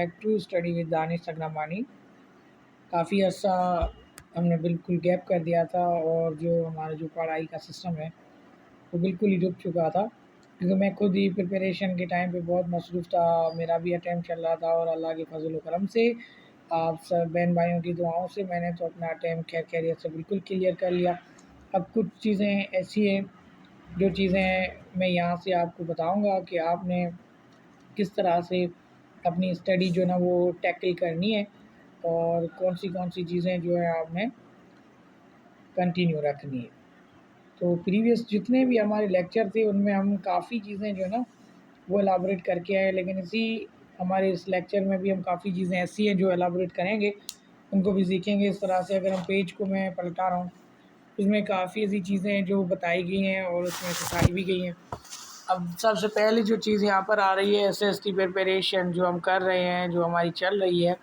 Back to study with Danish Tagnamani. काफ़ी अर्सा हमने बिल्कुल गैप कर दिया था और जो हमारा जो पढ़ाई का सिस्टम है वो बिल्कुल ही रुक चुका था, क्योंकि मैं खुद ही प्रिपरेशन के टाइम पे बहुत मसरूफ़ था। मेरा भी अटैम्प्ट चल रहा था और अल्लाह के फजल व करम से, आप सब बहन भाइयों की दुआओं से मैंने तो अपना अटैम्प्ट खैर खैरियत से बिल्कुल क्लियर कर लिया। अब कुछ चीज़ें ऐसी हैं जो चीज़ें मैं यहाँ से आपको बताऊँगा कि आपने किस तरह से अपनी स्टडी जो है ना वो टैकल करनी है और कौन सी चीज़ें जो है आपने कंटिन्यू रखनी है। तो प्रीवियस जितने भी हमारे लेक्चर थे उनमें हम काफ़ी चीज़ें जो है ना वो एलाबोरेट करके आए, लेकिन इसी हमारे इस लेक्चर में भी हम काफ़ी चीज़ें ऐसी हैं जो एलाबोरेट करेंगे, उनको भी सीखेंगे। इस तरह से अगर हम पेज को मैं पलटा रहा हूँ, उसमें काफ़ी ऐसी चीज़ें हैं जो बताई गई हैं और उसमें सिखाई भी गई हैं। अब सबसे पहले जो चीज़ यहाँ पर आ रही है एसएसटी प्रिपरेशन जो हम कर रहे हैं, जो हमारी चल रही है,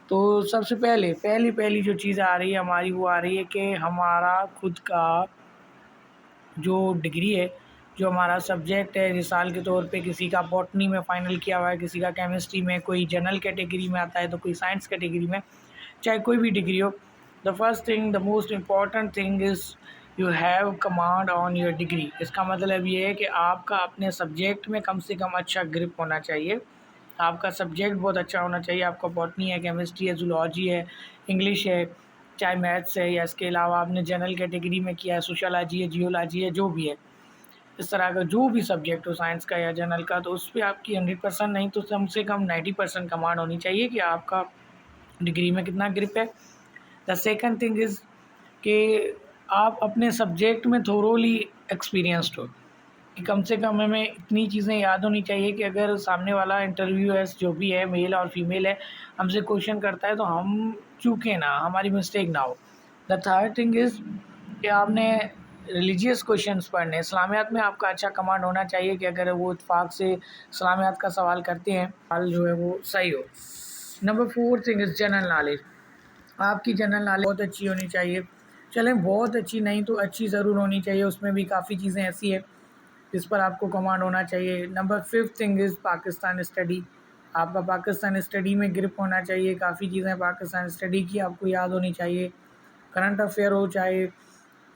तो सबसे पहली जो चीज़ आ रही है हमारी वो आ रही है कि हमारा खुद का जो डिग्री है, जो हमारा सब्जेक्ट है, मिसाल के तौर पे किसी का बॉटनी में फ़ाइनल किया हुआ है, किसी का केमिस्ट्री में, कोई जनरल कैटेगरी में आता है तो कोई साइंस कैटेगरी में, चाहे कोई भी डिग्री हो। The first thing, the most important thing is you have command on your degree. इसका मतलब ये है कि आपका अपने सब्जेक्ट में कम से कम अच्छा ग्रिप होना चाहिए। आपका सब्जेक्ट बहुत अच्छा होना चाहिए। आपका बॉटनी है, केमिस्ट्री है, ज़ूलॉजी है, इंग्लिश है, चाहे मैथ्स है, या इसके अलावा आपने जनरल कैटेगरी में किया है, सोशियोलॉजी है, जियोलॉजी है, जो भी है, इस तरह का जो भी सब्जेक्ट हो साइंस का या जनरल का, तो उस पे आपकी 100% नहीं तो कम से कम 90% कमांड होनी चाहिए कि आपका डिग्री में कितना ग्रिप है। द सेकंड थिंग इज़ कि आप अपने सब्जेक्ट में थोरोली एक्सपीरियंस्ड हो, कि कम से कम हमें इतनी चीज़ें याद होनी चाहिए कि अगर सामने वाला इंटरव्यूअर्स जो भी है, मेल और फीमेल है, हमसे क्वेश्चन करता है तो हम चूकें ना, हमारी मिस्टेक ना हो। द थर्ड थिंग इज़ कि आपने रिलीजियस क्वेश्चंस पढ़ने, इस्लामियात में आपका अच्छा कमांड होना चाहिए कि अगर वो इत्फाक से इस्लामियात का सवाल करते हैं, सवाल जो है वो सही हो। Number four thing is general knowledge. आपकी जनरल नॉलेज बहुत अच्छी होनी चाहिए। चलें बहुत अच्छी नहीं तो अच्छी ज़रूर होनी चाहिए, उसमें भी काफ़ी चीज़ें ऐसी है जिस पर आपको कमांड होना चाहिए। Number fifth thing is Pakistan study. आपका पाकिस्तान स्टडी में ग्रिप होना चाहिए। काफ़ी चीज़ें पाकिस्तान स्टडी की आपको याद होनी चाहिए। करंट अफेयर हो चाहे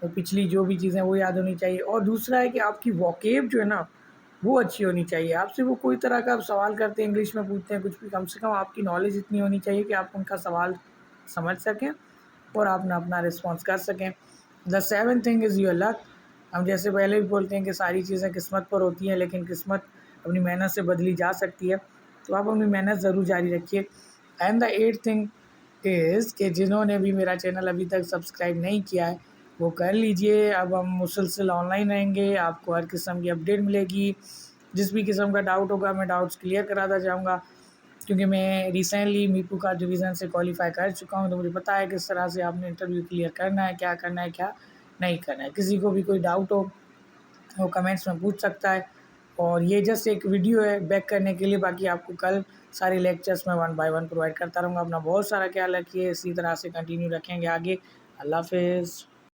तो पिछली जो भी चीज़ें वो याद होनी चाहिए। और दूसरा है कि आपकी वोकेब जो है ना वो अच्छी होनी चाहिए। आपसे वो कोई तरह का आप सवाल करते हैं, इंग्लिश में पूछते हैं कुछ भी, कम से कम आपकी नॉलेज इतनी होनी चाहिए कि आप उनका सवाल समझ सकें और आप अपना रिस्पॉन्स कर सकें। The seventh thing is your luck. हम जैसे पहले भी बोलते हैं कि सारी चीज़ें किस्मत पर होती हैं, लेकिन किस्मत अपनी मेहनत से बदली जा सकती है, तो आप अपनी मेहनत ज़रूर जारी रखिए। And the eighth thing is कि जिन्होंने भी मेरा चैनल अभी तक सब्सक्राइब नहीं किया है वो कर लीजिए। अब हम मुसलसल ऑनलाइन रहेंगे, आपको हर किस्म की अपडेट मिलेगी। जिस भी किस्म का डाउट होगा मैं डाउट्स क्लियर कराता जाऊँगा, क्योंकि मैं रिसेंटली मीपू का डिवीज़न से क्वालिफ़ाई कर चुका हूँ, तो मुझे पता है किस तरह से आपने इंटरव्यू क्लियर करना है, क्या करना है, क्या नहीं करना है। किसी को भी कोई डाउट हो वो कमेंट्स में पूछ सकता है। और ये जस्ट एक वीडियो है बैक करने के लिए, बाकी आपको कल सारे लेक्चर्स में 1 बाय 1 प्रोवाइड करता रहूँगा। अपना बहुत सारा ख्याल रखिए, इसी तरह से कंटिन्यू रखेंगे आगे। अल्लाह हाफ़िज़।